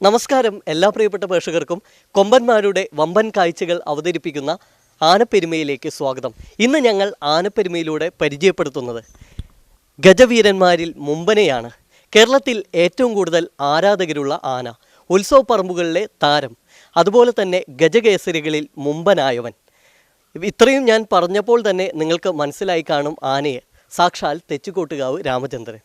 നമസ്കാരം എല്ലാ പ്രിയപ്പെട്ട പ്രേക്ഷകർക്കും കൊമ്പന്മാരുടെ വമ്പൻ കാഴ്ചകൾ അവതരിപ്പിക്കുന്ന ആനപ്പെരുമയിലേക്ക് സ്വാഗതം. ഇന്ന് ഞങ്ങൾ ആനപ്പെരുമയിലൂടെ പരിചയപ്പെടുത്തുന്നത് ഗജവീരന്മാരിൽ മുമ്പനെയാണ്. കേരളത്തിൽ ഏറ്റവും കൂടുതൽ ആരാധകരുള്ള ആന, ഉത്സവ പറമ്പുകളിലെ താരം, അതുപോലെ തന്നെ ഗജകേസരികളിൽ മുമ്പനായവൻ. ഇത്രയും ഞാൻ പറഞ്ഞപ്പോൾ തന്നെ നിങ്ങൾക്ക് മനസ്സിലായി കാണും ആനയെ. സാക്ഷാൽ തെച്ചിക്കോട്ടുകാവ് രാമചന്ദ്രൻ.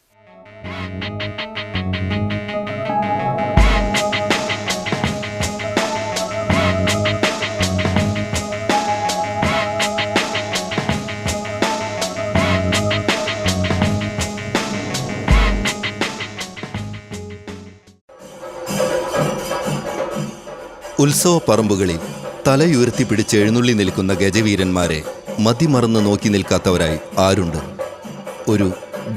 ഉത്സവ പറമ്പുകളിൽ തലയുയർത്തി പിടിച്ച് എഴുന്നള്ളി നിൽക്കുന്ന ഗജവീരന്മാരെ മതിമറന്ന് നോക്കി നിൽക്കാത്തവരായി ആരുണ്ട്? ഒരു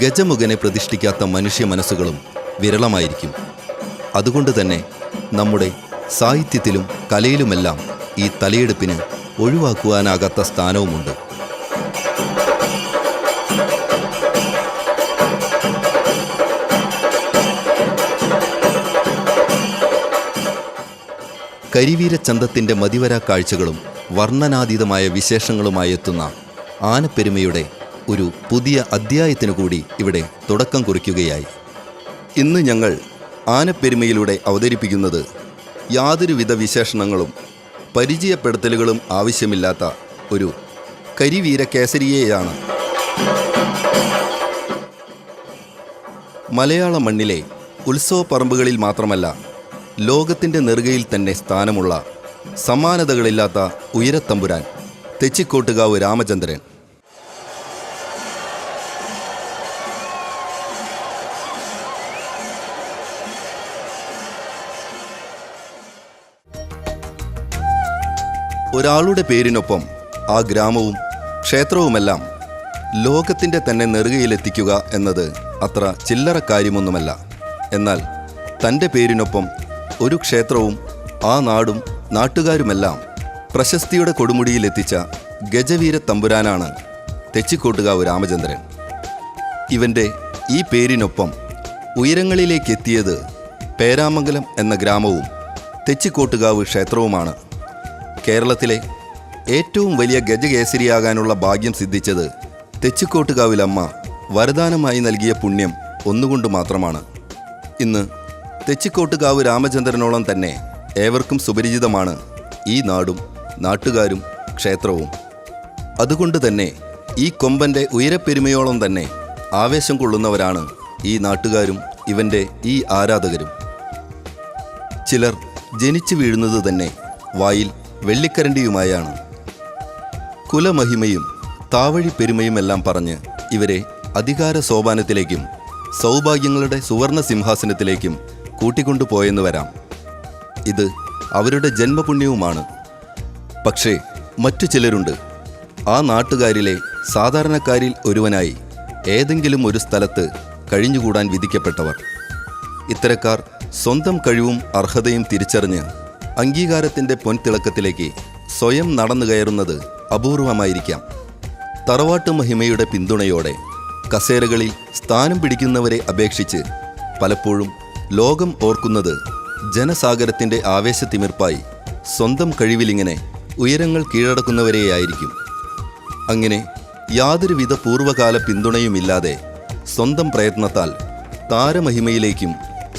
ഗജമുഖനെ പ്രതിഷ്ഠിക്കാത്ത മനുഷ്യ മനസ്സുകളും വിരളമായിരിക്കും. അതുകൊണ്ട് തന്നെ നമ്മുടെ സാഹിത്യത്തിലും കലയിലുമെല്ലാം ഈ തലയെടുപ്പിന് ഒഴിവാക്കുവാനാകാത്ത സ്ഥാനവുമുണ്ട്. കരിവീരച്ചന്തത്തിൻ്റെ മതിവരാ കാഴ്ചകളും വർണ്ണനാതീതമായ വിശേഷങ്ങളുമായി എത്തുന്ന ആനപ്പെരുമയുടെ ഒരു പുതിയ അധ്യായത്തിനു കൂടി ഇവിടെ തുടക്കം കുറിക്കുകയായി. ഇന്ന് ഞങ്ങൾ ആനപ്പെരുമയിലൂടെ അവതരിപ്പിക്കുന്നത് യാതൊരുവിധ വിശേഷണങ്ങളും പരിചയപ്പെടുത്തലുകളും ആവശ്യമില്ലാത്ത ഒരു കരിവീരകേസരിയെയാണ്. മലയാള മണ്ണിലെ ഉത്സവ പറമ്പുകളിൽ മാത്രമല്ല, ലോകത്തിൻ്റെ നെറുകയിൽ തന്നെ സ്ഥാനമുള്ള സമാനതകളില്ലാത്ത ഉയരത്തമ്പുരാൻ തെച്ചിക്കോട്ടുകാവ് രാമചന്ദ്രൻ. ഒരാളുടെ പേരിനൊപ്പം ആ ഗ്രാമവും ക്ഷേത്രവുമെല്ലാം ലോകത്തിൻ്റെ തന്നെ നെറുകയിലെത്തിക്കുക എന്നത് അത്ര ചില്ലറ കാര്യമൊന്നുമല്ല. എന്നാൽ തൻ്റെ പേരിനൊപ്പം ഒരു ക്ഷേത്രവും ആ നാടും നാട്ടുകാരുമെല്ലാം പ്രശസ്തിയുടെ കൊടുമുടിയിലെത്തിച്ച ഗജവീര തമ്പുരാനാണ് തെച്ചിക്കോട്ടുകാവ് രാമചന്ദ്രൻ. ഇവൻ്റെ ഈ പേരിനൊപ്പം ഉയരങ്ങളിലേക്കെത്തിയത് പേരാമംഗലം എന്ന ഗ്രാമവും തെച്ചിക്കോട്ടുകാവ് ക്ഷേത്രവുമാണ്. കേരളത്തിലെ ഏറ്റവും വലിയ ഗജകേസരിയാകാനുള്ള ഭാഗ്യം സിദ്ധിച്ചത് തെച്ചിക്കോട്ടുകാവിലമ്മ വരദാനമായി നൽകിയ പുണ്യം ഒന്നുകൊണ്ട് മാത്രമാണ്. ഇന്ന് തെച്ചിക്കോട്ടുകാവ് രാമചന്ദ്രനോളം തന്നെ ഏവർക്കും സുപരിചിതമാണ് ഈ നാടും നാട്ടുകാരും ക്ഷേത്രവും. അതുകൊണ്ട് തന്നെ ഈ കൊമ്പൻ്റെ ഉയരപ്പെരുമയോളം തന്നെ ആവേശം കൊള്ളുന്നവരാണ് ഈ നാട്ടുകാരും ഇവൻ്റെ ഈ ആരാധകരും. ചിലർ ജനിച്ചു വീഴുന്നത് തന്നെ വായിൽ വെള്ളിക്കരണ്ടിയുമായാണ്. കുലമഹിമയും താവഴി പെരുമയുമെല്ലാം പറഞ്ഞ് ഇവരെ അധികാര സോപാനത്തിലേക്കും സൗഭാഗ്യങ്ങളുടെ സുവർണ സിംഹാസനത്തിലേക്കും കൂട്ടിക്കൊണ്ടുപോയെന്ന് വരാം. ഇത് അവരുടെ ജന്മപുണ്യവുമാണ്. പക്ഷേ മറ്റു ചിലരുണ്ട്, ആ നാട്ടുകാരിലെ സാധാരണക്കാരിൽ ഒരുവനായി ഏതെങ്കിലും ഒരു സ്ഥലത്ത് കഴിഞ്ഞുകൂടാൻ വിധിക്കപ്പെട്ടവർ. ഇത്തരക്കാർ സ്വന്തം കഴിവും അർഹതയും തിരിച്ചറിഞ്ഞ് അംഗീകാരത്തിൻ്റെ പൊൻതിളക്കത്തിലേക്ക് സ്വയം നടന്നു കയറുന്നത് അപൂർവമായിരിക്കാം. തറവാട്ട് മഹിമയുടെ പിന്തുണയോടെ കസേരകളിൽ സ്ഥാനം പിടിക്കുന്നവരെ അപേക്ഷിച്ച് പലപ്പോഴും ലോകം ഓർക്കുന്നത് ജനസാഗരത്തിൻ്റെ ആവേശത്തിമിർപ്പായി സ്വന്തം കഴിവിലിങ്ങനെ ഉയരങ്ങൾ കീഴടക്കുന്നവരെയായിരിക്കും. അങ്ങനെ യാതൊരുവിധ പൂർവ്വകാല പിന്തുണയുമില്ലാതെ സ്വന്തം പ്രയത്നത്താൽ താരമഹിമയിലേക്കും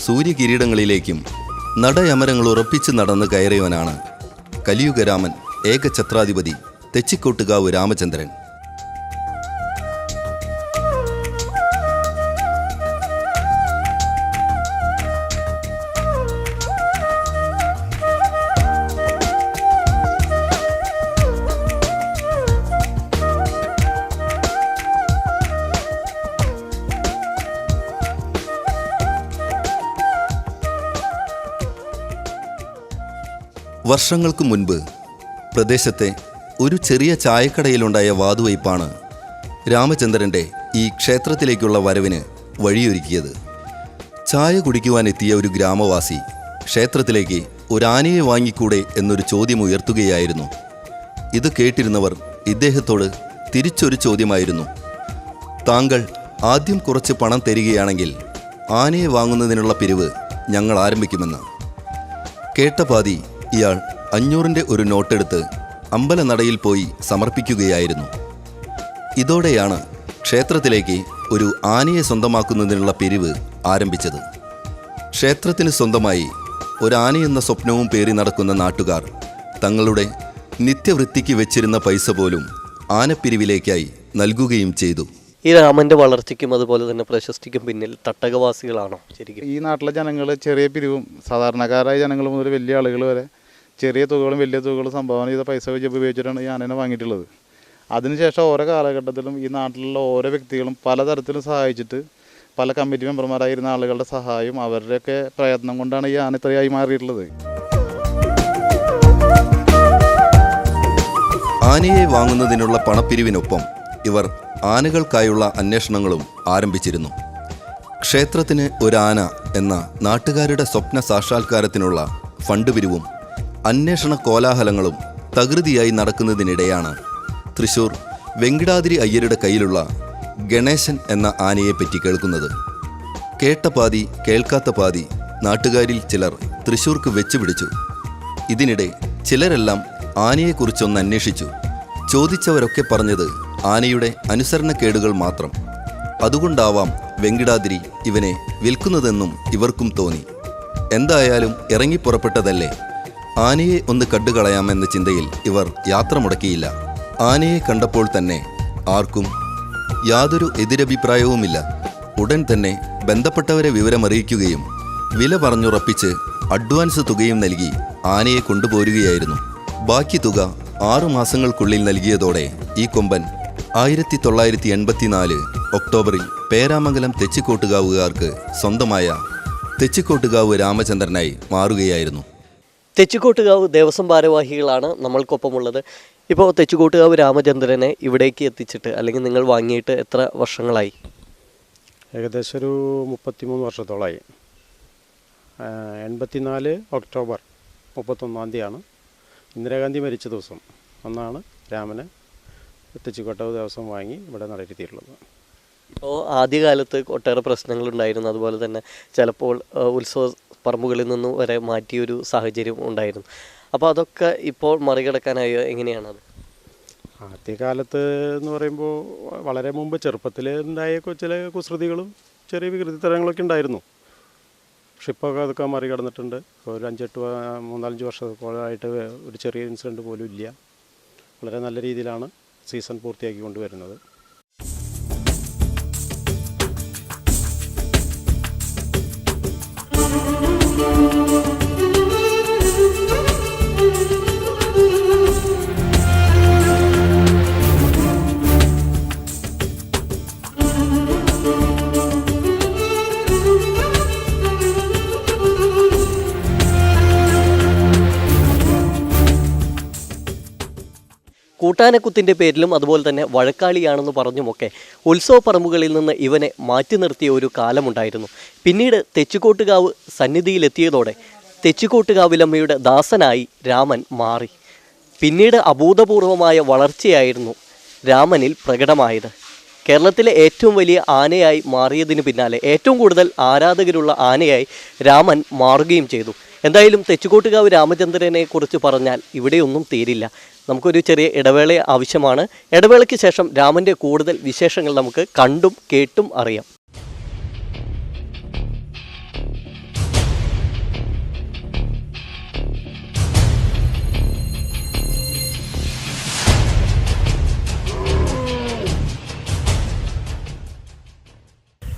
സൂര്യകിരീടങ്ങളിലേക്കും നടയമരങ്ങൾ ഉറപ്പിച്ച് നടന്ന് കയറിയവനാണ് കലിയുഗരാമൻ ഏകഛത്രാധിപതി തെച്ചിക്കോട്ടുകാവ് രാമചന്ദ്രൻ. വർഷങ്ങൾക്ക് മുൻപ് പ്രദേശത്തെ ഒരു ചെറിയ ചായക്കടയിലുണ്ടായ വാതുവയ്പ്പാണ് രാമചന്ദ്രൻ്റെ ഈ ക്ഷേത്രത്തിലേക്കുള്ള വരവിന് വഴിയൊരുക്കിയത്. ചായ കുടിക്കുവാനെത്തിയ ഒരു ഗ്രാമവാസി ക്ഷേത്രത്തിലേക്ക് ഒരാനയെ വാങ്ങിക്കൂടെ എന്നൊരു ചോദ്യം ഉയർത്തുകയായിരുന്നു. ഇത് കേട്ടിരുന്നവർ ഇദ്ദേഹത്തോട് തിരിച്ചൊരു ചോദ്യമായിരുന്നു: താങ്കൾ ആദ്യം കുറച്ച് പണം തരികയാണെങ്കിൽ ആനയെ വാങ്ങുന്നതിനുള്ള പിരിവ് ഞങ്ങൾ ആരംഭിക്കുമെന്ന്. കേട്ട പാതി ഇയാൾ 500-ന്റെ ഒരു നോട്ടെടുത്ത് അമ്പലനടയിൽ പോയി സമർപ്പിക്കുകയായിരുന്നു. ഇതോടെയാണ് ക്ഷേത്രത്തിലേക്ക് ഒരു ആനയെ സ്വന്തമാക്കുന്നതിനുള്ള പിരിവ് ആരംഭിച്ചത്. ക്ഷേത്രത്തിന് സ്വന്തമായി ഒരാനയെന്ന സ്വപ്നവും പേറി നടക്കുന്ന നാട്ടുകാർ തങ്ങളുടെ നിത്യവൃത്തിക്ക് വെച്ചിരുന്ന പൈസ പോലും ആനപ്പിരിവിലേക്കായി നൽകുകയും ചെയ്തു. ഈ രാമന്റെ വളർച്ചയ്ക്കും അതുപോലെ തന്നെ പ്രശസ്തിക്കും പിന്നിൽ തട്ടകവാസികളാണോ ശരിക്കും? ഈ നാട്ടിലെ ജനങ്ങൾ ചെറിയ പിരിവും സാധാരണക്കാരായ ജനങ്ങൾ മുതൽ വലിയ ആളുകൾ വരെ ചെറിയ തുകകളും വലിയ തുകകളും സംഭാവന ചെയ്ത പൈസ ഉപയോഗിച്ചിട്ടാണ് ഈ ആനനെ വാങ്ങിയിട്ടുള്ളത്. അതിനുശേഷം ഓരോ കാലഘട്ടത്തിലും ഈ നാട്ടിലുള്ള ഓരോ വ്യക്തികളും പലതരത്തിലും സഹായിച്ചിട്ട് പല കമ്മിറ്റി മെമ്പർമാരായിരുന്ന ആളുകളുടെ സഹായം അവരുടെയൊക്കെ പ്രയത്നം കൊണ്ടാണ് ഈ ആന ഇത്രയായി മാറിയിട്ടുള്ളത്. ആനയെ വാങ്ങുന്നതിനുള്ള പണപ്പിരിവിനൊപ്പം ഇവർ ആനകൾക്കായുള്ള അന്വേഷണങ്ങളും ആരംഭിച്ചിരുന്നു. ക്ഷേത്രത്തിന് ഒരാന എന്ന നാട്ടുകാരുടെ സ്വപ്ന സാക്ഷാത്കാരത്തിനുള്ള ഫണ്ട് പിരിവും അന്വേഷണ കോലാഹലങ്ങളും തകൃതിയായി നടക്കുന്നതിനിടെയാണ് തൃശൂർ വെങ്കിടാതിരി അയ്യരുടെ കയ്യിലുള്ള ഗണേശൻ എന്ന ആനയെപ്പറ്റി കേൾക്കുന്നത്. കേട്ട പാതി കേൾക്കാത്ത പാതി നാട്ടുകാരിൽ ചിലർ തൃശൂർക്ക് വെച്ചുപിടിച്ചു. ഇതിനിടെ ചിലരെല്ലാം ആനയെക്കുറിച്ചൊന്ന് അന്വേഷിച്ചു. ചോദിച്ചവരൊക്കെ പറഞ്ഞത് ആനയുടെ അനുസരണക്കേടുകൾ മാത്രം. അതുകൊണ്ടാവാം വെങ്കിടാതിരി ഇവനെ വിൽക്കുന്നതെന്നും ഇവർക്കും തോന്നി. എന്തായാലും ഇറങ്ങിപ്പുറപ്പെട്ടതല്ലേ, ആനയെ ഒന്ന് കണ്ടുകളയാമെന്ന ചിന്തയിൽ ഇവർ യാത്ര മുടക്കിയില്ല. ആനയെ കണ്ടപ്പോൾ തന്നെ ആർക്കും യാതൊരു എതിരഭിപ്രായവുമില്ല. ഉടൻ തന്നെ ബന്ധപ്പെട്ടവരെ വിവരമറിയിക്കുകയും വില പറഞ്ഞുറപ്പിച്ച് അഡ്വാൻസ് തുകയും നൽകി ആനയെ കൊണ്ടുപോരുകയായിരുന്നു. ബാക്കി തുക 6 മാസങ്ങൾക്കുള്ളിൽ നൽകിയതോടെ ഈ കൊമ്പൻ 1984 ഒക്ടോബറിൽ പേരാമംഗലം തെച്ചിക്കോട്ടുകാവുകാർക്ക് സ്വന്തമായ തെച്ചിക്കോട്ടുകാവ് രാമചന്ദ്രനായി മാറുകയായിരുന്നു. തെച്ചിക്കോട്ടുകാവ് ദേവസ്വം ഭാരവാഹികളാണ് നമ്മൾക്കൊപ്പമുള്ളത്. ഇപ്പോൾ തെച്ചിക്കോട്ടുകാവ് രാമചന്ദ്രനെ ഇവിടേക്ക് എത്തിച്ചിട്ട് അല്ലെങ്കിൽ നിങ്ങൾ വാങ്ങിയിട്ട് എത്ര വർഷങ്ങളായി? ഏകദേശം ഒരു 33 വർഷത്തോളമായി. 84 ഒക്ടോബർ 31 തീയതിയാണ് ഇന്ദിരാഗാന്ധി മരിച്ച ദിവസം അന്നാണ് രാമനെ തെച്ചിക്കോട്ടുകാവ് ദേവസ്വം വാങ്ങി ഇവിടെ നടത്തിയിട്ടുള്ളത്. ഇപ്പോൾ ആദ്യകാലത്ത് ഒട്ടേറെ പ്രശ്നങ്ങളുണ്ടായിരുന്നു. അതുപോലെ തന്നെ ചിലപ്പോൾ ഉത്സവ പറമ്പുകളിൽ നിന്നും വരെ മാറ്റിയൊരു സാഹചര്യം ഉണ്ടായിരുന്നു. അപ്പോൾ അതൊക്കെ ഇപ്പോൾ മറികടക്കാനായോ എങ്ങനെയാണത്? ആദ്യകാലത്ത് എന്ന് പറയുമ്പോൾ വളരെ മുമ്പ് ചെറുപ്പത്തിൽ ഉണ്ടായ ചില കുസൃതികളും ചെറിയ വികൃതിത്തരങ്ങളൊക്കെ ഉണ്ടായിരുന്നു. പക്ഷെ ഇപ്പോൾ അതൊക്കെ മറികടന്നിട്ടുണ്ട്. ഇപ്പോൾ ഒരു 3-4 വർഷത്തോളമായിട്ട് ഒരു ചെറിയ ഇൻസിഡൻറ്റ് പോലും ഇല്ല. വളരെ നല്ല രീതിയിലാണ് സീസൺ പൂർത്തിയാക്കി കൊണ്ടുവരുന്നത്. കൂട്ടാനക്കുത്തിൻ്റെ പേരിലും അതുപോലെ തന്നെ വഴക്കാളിയാണെന്ന് പറഞ്ഞുമൊക്കെ ഉത്സവ പറമ്പുകളിൽ നിന്ന് ഇവനെ മാറ്റി നിർത്തിയ ഒരു കാലമുണ്ടായിരുന്നു. പിന്നീട് തെച്ചിക്കോട്ടുകാവ് സന്നിധിയിലെത്തിയതോടെ തെച്ചിക്കോട്ടുകാവിലമ്മയുടെ ദാസനായി രാമൻ മാറി. പിന്നീട് അഭൂതപൂർവമായ വളർച്ചയായിരുന്നു രാമനിൽ പ്രകടമായത്. കേരളത്തിലെ ഏറ്റവും വലിയ ആനയായി മാറിയതിന് പിന്നാലെ ഏറ്റവും കൂടുതൽ ആരാധകരുള്ള ആനയായി രാമൻ മാറുകയും ചെയ്തു. എന്തായാലും തെച്ചിക്കോട്ടുകാവ് രാമചന്ദ്രനെ കുറിച്ച് പറഞ്ഞാൽ ഇവിടെയൊന്നും തീരില്ല. നമുക്കൊരു ചെറിയ ഇടവേള ആവശ്യമാണ്. ഇടവേളയ്ക്ക് ശേഷം രാമൻ്റെ കൂടുതൽ വിശേഷങ്ങൾ നമുക്ക് കണ്ടും കേട്ടും അറിയാം.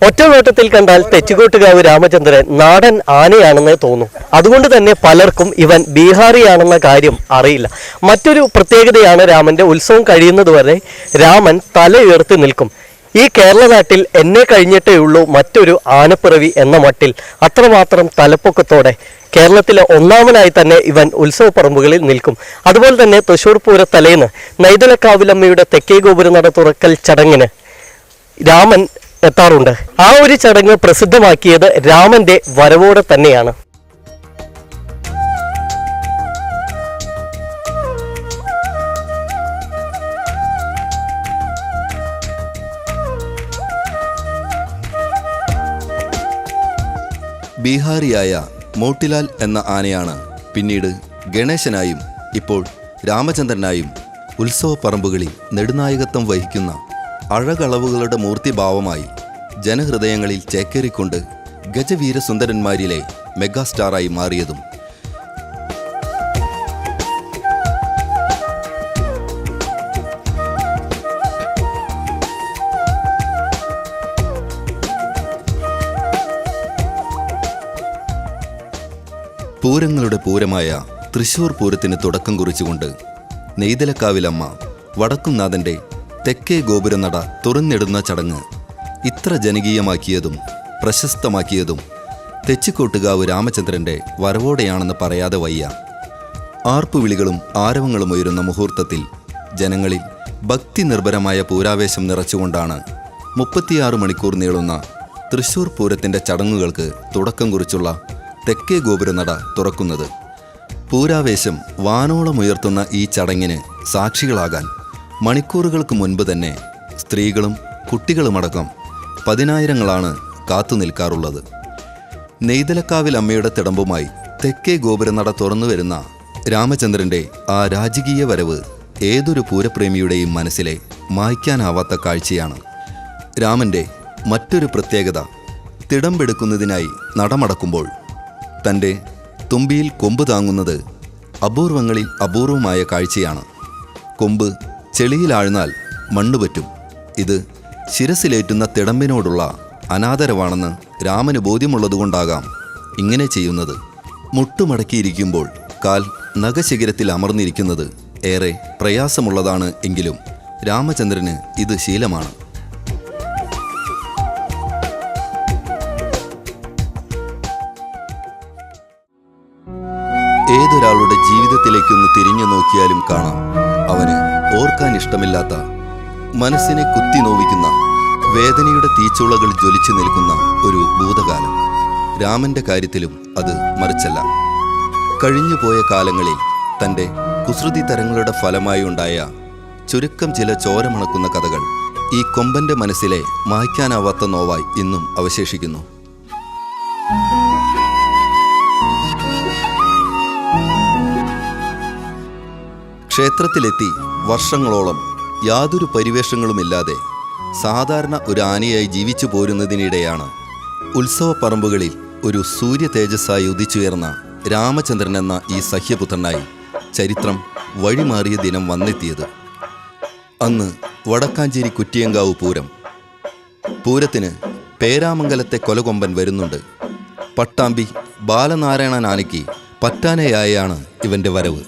ഒറ്റ നോട്ടത്തിൽ കണ്ടാൽ തെച്ചിക്കോട്ടുകാവ് രാമചന്ദ്രൻ നാടൻ ആനയാണെന്ന് തോന്നും. അതുകൊണ്ട് തന്നെ പലർക്കും ഇവൻ ബീഹാറിയാണെന്ന കാര്യം അറിയില്ല. മറ്റൊരു പ്രത്യേകതയാണ് രാമന്റെ ഉത്സവം കഴിയുന്നതുവരെ രാമൻ തല ഉയർത്തി നിൽക്കും. ഈ കേരള നാട്ടിൽ എന്നെ കഴിഞ്ഞിട്ടേ ഉള്ളൂ മറ്റൊരു ആനപ്പിറവി എന്ന മട്ടിൽ അത്രമാത്രം തലപ്പൊക്കത്തോടെ കേരളത്തിലെ ഒന്നാമനായി തന്നെ ഇവൻ ഉത്സവ പറമ്പുകളിൽ നിൽക്കും. അതുപോലെ തന്നെ തൃശ്ശൂർ പൂര തലേന്ന് നൈതലക്കാവിലമ്മയുടെ തെക്കേ ഗോപുരനട തുറക്കൽ ചടങ്ങിന് രാമൻ എത്താറുണ്ട്. ആ ഒരു ചടങ്ങ് പ്രസിദ്ധമാക്കിയത് രാമന്റെ വരവോടെ തന്നെയാണ്. ബീഹാറിയായ മോട്ടിലാൽ എന്ന ആനയാണ് പിന്നീട് ഗണേശനായും ഇപ്പോൾ രാമചന്ദ്രനായും ഉത്സവപ്പറമ്പുകളിൽ നെടുനായകത്വം വഹിക്കുന്ന അഴകളവുകളുടെ മൂർത്തിഭാവമായി ജനഹൃദയങ്ങളിൽ ചേക്കേറിക്കൊണ്ട് ഗജവീരസുന്ദരന്മാരിലെ മെഗാസ്റ്റാറായി മാറിയതും പൂരങ്ങളുടെ പൂരമായ തൃശ്ശൂർ പൂരത്തിന് തുടക്കം കുറിച്ചുകൊണ്ട് നെയ്തലക്കാവിലമ്മ വടക്കുംനാഥൻ്റെ തെക്കേ ഗോപുരനട തുറന്നിടുന്ന ചടങ്ങ് ഇത്ര ജനകീയമാക്കിയതും പ്രശസ്തമാക്കിയതും തെച്ചിക്കോട്ടുകാവ് രാമചന്ദ്രൻ്റെ വരവോടെയാണെന്ന് പറയാതെ വയ്യ. ആർപ്പുവിളികളും ആരവങ്ങളും ഉയരുന്ന മുഹൂർത്തത്തിൽ ജനങ്ങളിൽ ഭക്തി നിർഭരമായ പൂരാവേശം നിറച്ചുകൊണ്ടാണ് 36 മണിക്കൂർ നീളുന്ന തൃശ്ശൂർ പൂരത്തിൻ്റെ ചടങ്ങുകൾക്ക് തുടക്കം കുറിച്ചുള്ള തെക്കേ ഗോപുരനട തുറക്കുന്നത്. പൂരാവേശം വാനോളമുയർത്തുന്ന ഈ ചടങ്ങിന് സാക്ഷികളാകാൻ മണിക്കൂറുകൾക്ക് മുൻപ് തന്നെ സ്ത്രീകളും കുട്ടികളുമടക്കം പതിനായിരങ്ങളാണ് കാത്തുനിൽക്കാറുള്ളത്. നെയ്തലക്കാവിൽ അമ്മയുടെ തിടമ്പുമായി തെക്കേ ഗോപുരനട തുറന്നു വരുന്ന രാമചന്ദ്രൻ്റെ ആ രാജകീയ വരവ് ഏതൊരു പൂരപ്രേമിയുടെയും മനസ്സിലെ മായ്ക്കാനാവാത്ത കാഴ്ചയാണ്. രാമൻ്റെ മറ്റൊരു പ്രത്യേകത തിടമ്പെടുക്കുന്നതിനായി നടമടക്കുമ്പോൾ തൻ്റെ തുമ്പിയിൽ കൊമ്പ് താങ്ങുന്നത് അപൂർവങ്ങളിൽ അപൂർവമായ കാഴ്ചയാണ്. കൊമ്പ് ചെളിയിലാഴ്ന്നാൽ മണ്ണുപറ്റും. ഇത് ശിരസിലേറ്റുന്ന തിടമ്പിനോടുള്ള അനാദരവാണെന്ന് രാമന് ബോധ്യമുള്ളതുകൊണ്ടാകാം ഇങ്ങനെ ചെയ്യുന്നത്. മുട്ടുമടക്കിയിരിക്കുമ്പോൾ കാൽ നഖശിഖരത്തിൽ അമർന്നിരിക്കുന്നത് ഏറെ പ്രയാസമുള്ളതാണ് എങ്കിലും രാമചന്ദ്രന് ഇത് ശീലമാണ്. ഏതൊരാളുടെ ജീവിതത്തിലേക്കൊന്ന് തിരിഞ്ഞു നോക്കിയാലും കാണാം അവന് ഓർക്കാൻ ഇഷ്ടമില്ലാത്ത, മനസ്സിനെ കുത്തി നോവിക്കുന്ന, വേദനയുടെ തീച്ചുളകൾ ജ്വലിച്ചു നിൽക്കുന്ന ഒരു ഭൂതകാലം. രാമന്റെ കാര്യത്തിലും അത് മറിച്ചല്ല. കഴിഞ്ഞുപോയ കാലങ്ങളിൽ തൻ്റെ കുസൃതി തരങ്ങളുടെ ഫലമായി ഉണ്ടായ ചുരുക്കം ചില ചോരമണക്കുന്ന കഥകൾ ഈ കൊമ്പന്റെ മനസ്സിലെ മായ്ക്കാനാവാത്ത നോവായി ഇന്നും അവശേഷിക്കുന്നു. ക്ഷേത്രത്തിലെത്തി വർഷങ്ങളോളം യാതൊരു പരിവേഷങ്ങളുമില്ലാതെ സാധാരണ ഒരു ആനയായി ജീവിച്ചു പോരുന്നതിനിടെയാണ് ഉത്സവപ്പറമ്പുകളിൽ ഒരു സൂര്യ തേജസ്സായി ഉദിച്ചുയർന്ന രാമചന്ദ്രൻ എന്ന ഈ സഹ്യപുത്രനായി ചരിത്രം വഴിമാറിയ ദിനം വന്നെത്തിയത്. അന്ന് വടക്കാഞ്ചേരി കുറ്റിയങ്കാവ് പൂരം. പൂരത്തിന് പേരാമംഗലത്തെ കൊലകൊമ്പൻ വരുന്നുണ്ട്. പട്ടാമ്പി ബാലനാരായണൻ ആനയ്ക്ക് പറ്റാനയായാണ് ഇവൻ്റെ വരവ്.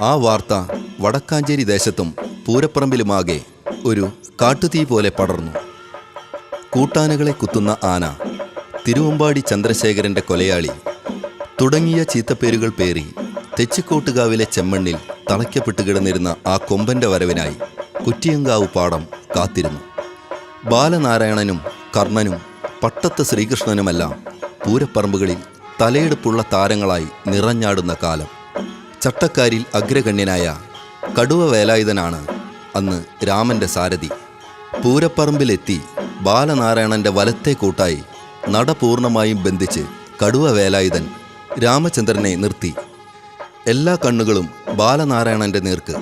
ആ വാർത്ത വടക്കാഞ്ചേരി ദേശത്തും പൂരപ്പറമ്പിലുമാകെ ഒരു കാട്ടുതീ പോലെ പടർന്നു. കൂട്ടാനകളെ കുത്തുന്ന ആന, തിരുവമ്പാടി ചന്ദ്രശേഖരൻ്റെ കൊലയാളി തുടങ്ങിയ ചീത്തപ്പേരുകൾ പേറി തെച്ചിക്കോട്ടുകാവിലെ ചെമ്മണ്ണിൽ തളയ്ക്കപ്പെട്ട് കിടന്നിരുന്ന ആ കൊമ്പൻ്റെ വരവിനായി കുറ്റിയങ്കാവ് പാടം കാത്തിരുന്നു. ബാലനാരായണനും കർണനും പട്ടത്ത് ശ്രീകൃഷ്ണനുമെല്ലാം പൂരപ്പറമ്പുകളിൽ തലയെടുപ്പുള്ള താരങ്ങളായി നിറഞ്ഞാടുന്ന കാലം. ചട്ടക്കാരിൽ അഗ്രഗണ്യനായ കടുവ വേലായുധനാണ് അന്ന് രാമൻ്റെ സാരഥി. പൂരപ്പറമ്പിലെത്തി ബാലനാരായണൻ്റെ വലത്തെ കൂട്ടായി നട പൂർണ്ണമായും ബന്ധിച്ച് കടുവ വേലായുധൻ രാമചന്ദ്രനെ നിർത്തി. എല്ലാ കണ്ണുകളും ബാലനാരായണൻ്റെ നേർക്ക്.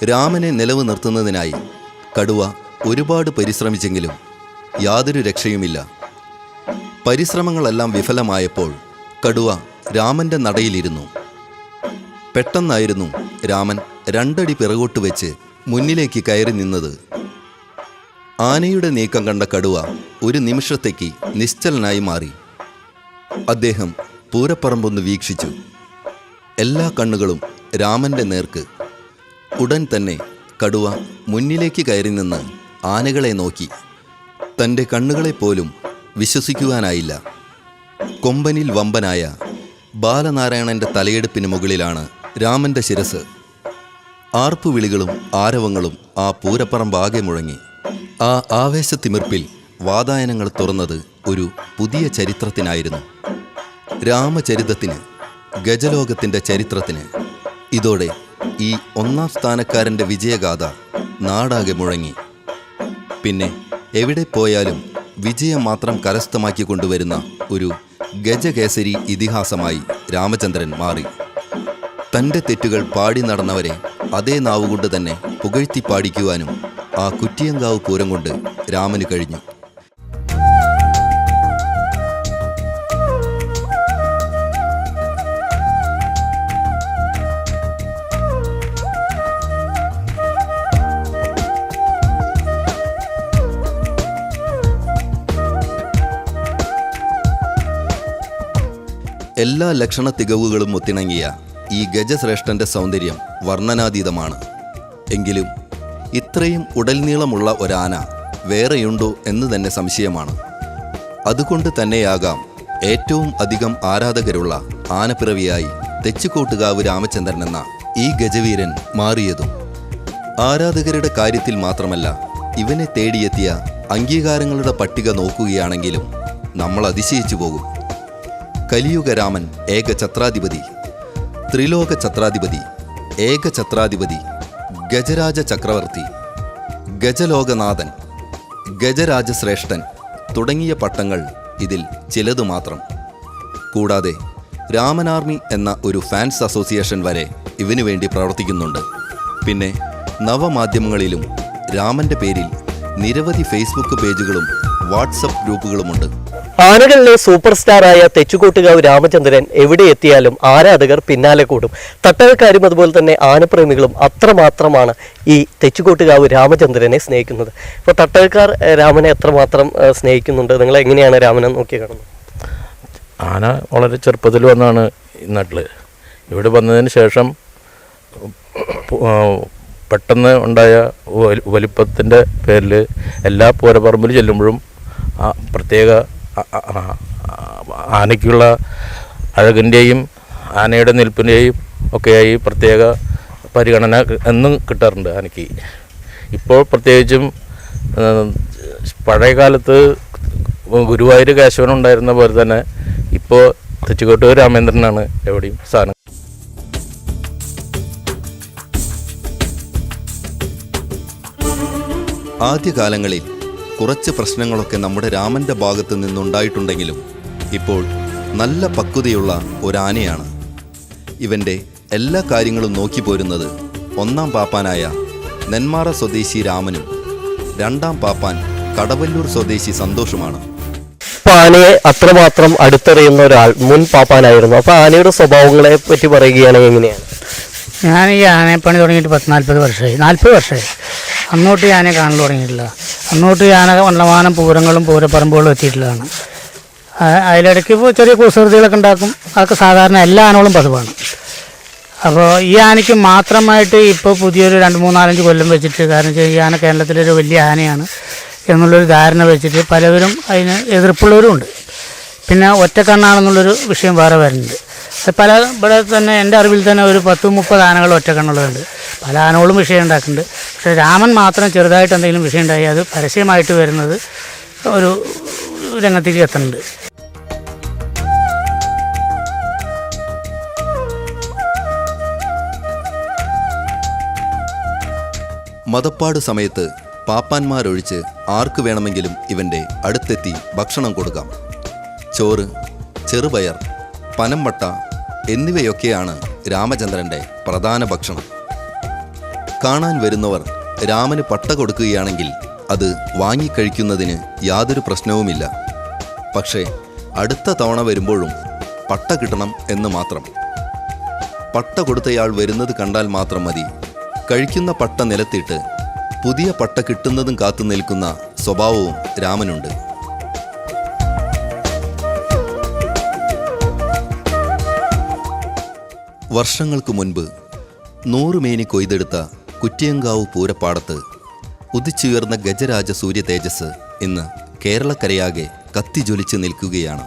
രാമനെ നിലവ് നിർത്തുന്നതിനായി കടുവ ഒരുപാട് പരിശ്രമിച്ചെങ്കിലും യാതൊരു രക്ഷയുമില്ല. പരിശ്രമങ്ങളെല്ലാം വിഫലമായപ്പോൾ കടുവ രാമൻ്റെ നടയിലിരുന്നു. പെട്ടെന്നായിരുന്നു രാമൻ 2 അടി പിറകോട്ട് വെച്ച് മുന്നിലേക്ക് കയറി നിന്നത്. ആനയുടെ നീക്കം കണ്ട കടുവ ഒരു നിമിഷത്തേക്ക് നിശ്ചലനായി മാറി. അദ്ദേഹം പൂരപ്പറമ്പൊന്ന് വീക്ഷിച്ചു. എല്ലാ കണ്ണുകളും രാമൻ്റെ നേർക്ക്. ഉടൻ തന്നെ കടുവ മുന്നിലേക്ക് കയറി നിന്ന് ആനകളെ നോക്കി. തൻ്റെ കണ്ണുകളെപ്പോലും വിശ്വസിക്കുവാനായില്ല. കൊമ്പനിൽ വമ്പനായ ബാലനാരായണൻ്റെ തലയെടുപ്പിന് മുകളിലാണ് രാമൻ്റെ ശിരസ്. ആർപ്പുവിളികളും ആരവങ്ങളും ആ പൂരപ്പറമ്പാകെ മുഴങ്ങി. ആ ആവേശത്തിമിർപ്പിൽ വാതായനങ്ങൾ തുറന്നത് ഒരു പുതിയ ചരിത്രത്തിനായിരുന്നു. രാമചരിതത്തിന്, ഗജലോകത്തിൻ്റെ ചരിത്രത്തിന്. ഇതോടെ ഈ 1ാം സ്ഥാനക്കാരൻ്റെ വിജയഗാഥ നാടാകെ മുഴങ്ങി. പിന്നെ എവിടെ പോയാലും വിജയം മാത്രം കരസ്ഥമാക്കി കൊണ്ടുവരുന്ന ഒരു ഗജകേസരി ഇതിഹാസമായി രാമചന്ദ്രൻ മാറി. തൻ്റെ തെറ്റുകൾ പാടി നടന്നവരെ അതേ നാവുകൊണ്ട് തന്നെ പുകഴ്ത്തി പാടിക്കുവാനും ആ കുറ്റിയങ്കാവ് പൂരം കൊണ്ട് രാമന് കഴിഞ്ഞു. എല്ലാ ലക്ഷണ തികവുകളും ഒത്തിണങ്ങിയ ഈ ഗജശ്രേഷ്ഠന്റെ സൗന്ദര്യം വർണ്ണനാതീതമാണ്. എങ്കിലും ഇത്രയും ഉടൽനീളമുള്ള ഒരാന വേറെയുണ്ടോ എന്ന് തന്നെ സംശയമാണ്. അതുകൊണ്ട് തന്നെയാകാം ഏറ്റവും അധികം ആരാധകരുള്ള ആനപ്പിറവിയായി തെച്ചിക്കോട്ടുകാവ് രാമചന്ദ്രൻ എന്ന ഈ ഗജവീരൻ മാറിയതും. ആരാധകരുടെ കാര്യത്തിൽ മാത്രമല്ല, ഇവനെ തേടിയെത്തിയ അംഗീകാരങ്ങളുടെ പട്ടിക നോക്കുകയാണെങ്കിലും നമ്മൾ അതിശയിച്ചു പോകും. കലിയുഗരാമൻ, ഏകഛത്രാധിപതി, ത്രിലോക ഛത്രാധിപതി, ഏകഛത്രാധിപതി, ഗജരാജ ചക്രവർത്തി, ഗജലോകനാഥൻ, ഗജരാജശ്രേഷ്ഠൻ തുടങ്ങിയ പട്ടങ്ങൾ ഇതിൽ ചിലത് മാത്രം. കൂടാതെ രാമൻ ആർമി എന്ന ഒരു ഫാൻസ് അസോസിയേഷൻ വരെ ഇവനു വേണ്ടി പ്രവർത്തിക്കുന്നുണ്ട്. പിന്നെ നവമാധ്യമങ്ങളിലും രാമൻ്റെ പേരിൽ നിരവധി ഫേസ്ബുക്ക് പേജുകളും വാട്സപ്പ് ഗ്രൂപ്പുകളുമുണ്ട്. ആനകളിലെ സൂപ്പർ സ്റ്റാറായ തെച്ചുകോട്ടുകാവ് രാമചന്ദ്രൻ എവിടെ എത്തിയാലും ആരാധകർ പിന്നാലെ കൂടും. തട്ടകക്കാരും അതുപോലെ തന്നെ ആനപ്രേമികളും അത്രമാത്രമാണ് ഈ തെച്ചുകോട്ടുകാവ് രാമചന്ദ്രനെ സ്നേഹിക്കുന്നത്. ഇപ്പോൾ തട്ടകക്കാർ രാമനെ എത്രമാത്രം സ്നേഹിക്കുന്നുണ്ട്? നിങ്ങൾ എങ്ങനെയാണ് രാമനെ നോക്കി കാണുന്നത്? ആന വളരെ ചെറുപ്പത്തിൽ വന്നാണ് ഈ നാട്ടിൽ. ഇവിടെ വന്നതിന് ശേഷം പെട്ടെന്ന് ഉണ്ടായ വലിപ്പത്തിൻ്റെ പേരിൽ എല്ലാ പൂരപ്പറമ്പിൽ ചെല്ലുമ്പോഴും പ്രത്യേക ആനയ്ക്കുള്ള അഴകിൻ്റെയും ആനയുടെ നിൽപ്പിൻ്റെയും ഒക്കെയായി പ്രത്യേക പരിഗണന എന്നും കിട്ടാറുണ്ട് ആനയ്ക്ക്. ഇപ്പോൾ പ്രത്യേകിച്ചും പഴയ കാലത്ത് ഗുരുവായൂർ കേശവൻ ഉണ്ടായിരുന്ന പോലെ തന്നെ ഇപ്പോൾ തെച്ചിക്കോട്ടുകാവ് രാമേന്ദ്രനാണ് എവിടെയും സ്ഥാനം. ആദ്യകാലങ്ങളിൽ കുറച്ച് പ്രശ്നങ്ങളൊക്കെ നമ്മുടെ രാമൻ്റെ ഭാഗത്ത് നിന്നുണ്ടായിട്ടുണ്ടെങ്കിലും ഇപ്പോൾ നല്ല പക്വതയുള്ള ഒരാനയാണ്. ഇവൻ്റെ എല്ലാ കാര്യങ്ങളും നോക്കി പോരുന്നത് ഒന്നാം പാപ്പാനായ നെന്മാറ സ്വദേശി രാമനും രണ്ടാം പാപ്പാൻ കടവല്ലൂർ സ്വദേശി സന്തോഷുമാണ്. ഇപ്പോൾ ആനയെ അത്രമാത്രം അടുത്തറിയുന്ന ഒരാൾ മുൻ പാപ്പാനായിരുന്നു. അപ്പോൾ ആനയുടെ സ്വഭാവങ്ങളെ പറ്റി പറയുകയാണെങ്കിൽ എങ്ങനെയാണ്? ഞാൻ ഈ ആനപ്പണി തുടങ്ങിയിട്ട് 40 വർഷമായി, 40 വർഷമായി. അന്നോട്ട് ഈ ആനയെ കാണൽ തുടങ്ങിയിട്ടില്ല. അന്നോട്ട് ഈ ആന വണ്ണമാനം പൂരങ്ങളും പൂരപ്പറമ്പുകളും എത്തിയിട്ടുള്ളതാണ്. അതിലിടയ്ക്ക് ഇപ്പോൾ ചെറിയ കുസൃതികളൊക്കെ ഉണ്ടാക്കും. അതൊക്കെ സാധാരണ എല്ലാ ആനകളും പതിവാണ്. അപ്പോൾ ഈ ആനയ്ക്ക് മാത്രമായിട്ട് ഇപ്പോൾ പുതിയൊരു 2, 3, 4, 5 കൊല്ലം വെച്ചിട്ട്, കാരണം വെച്ചാൽ ഈ ആന കേരളത്തിലൊരു വലിയ ആനയാണ് എന്നുള്ളൊരു ധാരണ വെച്ചിട്ട് പലവരും അതിന് എതിർപ്പുള്ളവരും ഉണ്ട്. പിന്നെ ഒറ്റക്കണ്ണാണെന്നുള്ളൊരു വിഷയം വേറെ വരുന്നുണ്ട്. പല ഇവിടെ തന്നെ എൻ്റെ അറിവിൽ തന്നെ ഒരു 10-30 ആനകൾ ഒറ്റക്കണ്ണുള്ളതുണ്ട്. പല ആനകളും വിഷയം ഉണ്ടാക്കുന്നുണ്ട്. പക്ഷേ രാമൻ മാത്രം ചെറുതായിട്ട് എന്തെങ്കിലും വിഷയം ഉണ്ടായി അത് പരസ്യമായിട്ട് വരുന്നത് ഒരു രംഗത്തേക്ക് എത്തുന്നുണ്ട്. മതപ്പാട് സമയത്ത് പാപ്പാന്മാരൊഴിച്ച് ആർക്ക് വേണമെങ്കിലും ഇവൻ്റെ അടുത്തെത്തി ഭക്ഷണം കൊടുക്കാം. ചോറ്, ചെറുപയർ, പനംവട്ട എന്നിവയൊക്കെയാണ് രാമചന്ദ്രൻ്റെ പ്രധാന ഭക്ഷണം. കാണാൻ വരുന്നവർ രാമന് പട്ട കൊടുക്കുകയാണെങ്കിൽ അത് വാങ്ങിക്കഴിക്കുന്നതിന് യാതൊരു പ്രശ്നവുമില്ല. പക്ഷേ അടുത്ത തവണ വരുമ്പോഴും പട്ട കിട്ടണം എന്ന് മാത്രം. പട്ട കൊടുത്തയാൾ വരുന്നത് കണ്ടാൽ മാത്രം മതി. കഴിക്കുന്ന പട്ട നിലത്തിട്ട് പുതിയ പട്ട കിട്ടുന്നതും കാത്തു നിൽക്കുന്ന സ്വഭാവവും രാമനുണ്ട്. വർഷങ്ങൾക്ക് മുൻപ് 100 മേനി കൊയ്തെടുത്ത കുറ്റിയങ്കാവ് പൂരപ്പാടത്ത് ഉദിച്ചുയർന്ന ഗജരാജ സൂര്യ തേജസ് ഇന്ന് കേരളക്കരയാകെ കത്തിജ്വലിച്ച് നിൽക്കുകയാണ്.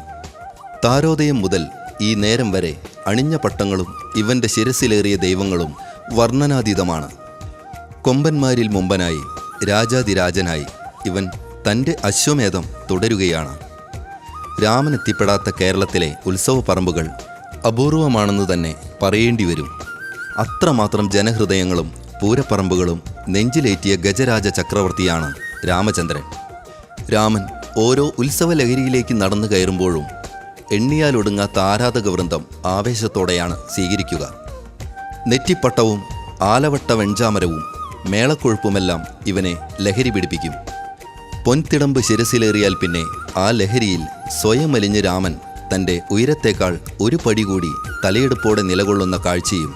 താരോദയം മുതൽ ഈ നേരം വരെ അണിഞ്ഞ പട്ടങ്ങളും ഇവൻ്റെ ശിരസിലേറിയ ദൈവങ്ങളും വർണ്ണനാതീതമാണ്. കൊമ്പന്മാരിൽ മുമ്പനായി രാജാതിരാജനായി ഇവൻ തൻ്റെ അശ്വമേധം തുടരുകയാണ്. രാമനെത്തിപ്പെടാത്ത കേരളത്തിലെ ഉത്സവ പറമ്പുകൾ അപൂർവമാണെന്ന് തന്നെ പറയേണ്ടി വരും. അത്രമാത്രം ജനഹൃദയങ്ങളും പൂരപ്പറമ്പുകളും നെഞ്ചിലേറ്റിയ ഗജരാജ ചക്രവർത്തിയാണ് രാമചന്ദ്രൻ. രാമൻ ഓരോ ഉത്സവ ലഹരിയിലേക്ക് നടന്നു കയറുമ്പോഴും എണ്ണിയാലൊടുങ്ങാത്ത ആരാധക വൃന്ദം ആവേശത്തോടെയാണ് സ്വീകരിക്കുക. നെറ്റിപ്പട്ടവും ആലവട്ട വെഞ്ചാമരവും മേളക്കൊഴുപ്പുമെല്ലാം ഇവനെ ലഹരി പിടിപ്പിക്കും. പൊൻതിടമ്പ് ശിരസിലേറിയാൽ പിന്നെ ആ ലഹരിയിൽ സ്വയം അലിഞ്ഞ് രാമൻ തൻ്റെ ഉയരത്തേക്കാൾ ഒരു പടി കൂടി തലയെടുപ്പോടെ നിലകൊള്ളുന്ന കാഴ്ചയും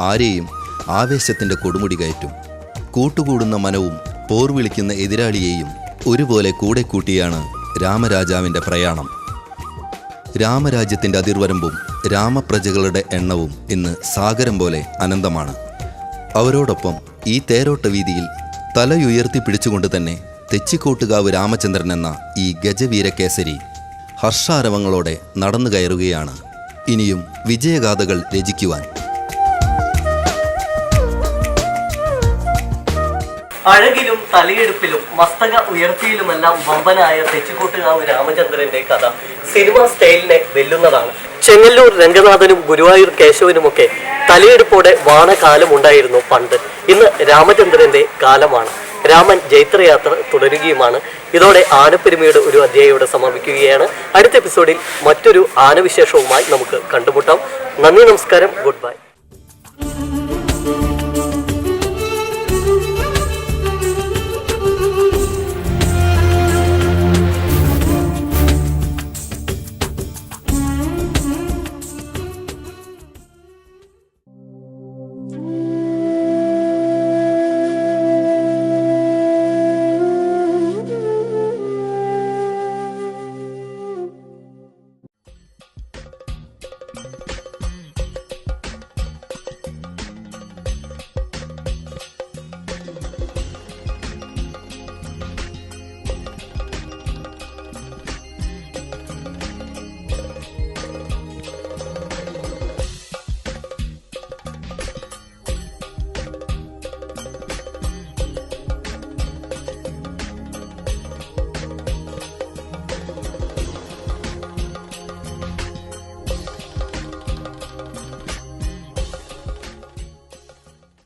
ആരെയും ആവേശത്തിൻ്റെ കൊടുമുടി കയറ്റും. കൂട്ടുകൂടുന്ന മനവും പോർ വിളിക്കുന്ന എതിരാളിയെയും ഒരുപോലെ കൂടെ കൂട്ടിയാണ് രാമരാജാവിൻ്റെ പ്രയാണം. രാമരാജ്യത്തിൻ്റെ അതിർവരമ്പും രാമപ്രജകളുടെ എണ്ണവും ഇന്ന് സാഗരം പോലെ അനന്തമാണ്. അവരോടൊപ്പം ഈ തേരോട്ട വീതിയിൽ തലയുയർത്തി പിടിച്ചുകൊണ്ട് തന്നെ തെച്ചിക്കോട്ടുകാവ് രാമചന്ദ്രൻ എന്ന ഈ ഗജവീരകേസരി ഹർഷാരവങ്ങളോടെ നടന്നു കയറുകയാണ് ഇനിയും വിജയഗാഥകൾ രചിക്കുവാൻ. അഴകിലും തലയെടുപ്പിലും മസ്തക ഉയർത്തിയിലുമെല്ലാം വമ്പനായ തെച്ചിക്കോട്ടുകാവ് രാമചന്ദ്രന്റെ കഥ സിനിമാ സ്റ്റൈലിനെ വെല്ലുന്നതാണ്. ചെങ്ങല്ലൂർ രംഗനാഥനും ഗുരുവായൂർ കേശവനുമൊക്കെ തലയെടുപ്പോടെ വാണകാലം ഉണ്ടായിരുന്നു പണ്ട്. ഇന്ന് രാമചന്ദ്രന്റെ കാലമാണ്. രാമൻ ജൈത്രയാത്ര തുടരുകയുമാണ്. ഇതോടെ ആനപ്പെരുമയുടെ ഒരു അധ്യായം ഇവിടെ സമാപിക്കുകയാണ്. അടുത്ത എപ്പിസോഡിൽ മറ്റൊരു ആനവിശേഷവുമായി നമുക്ക് കണ്ടുമുട്ടാം. നന്ദി, നമസ്കാരം, ഗുഡ് ബൈ.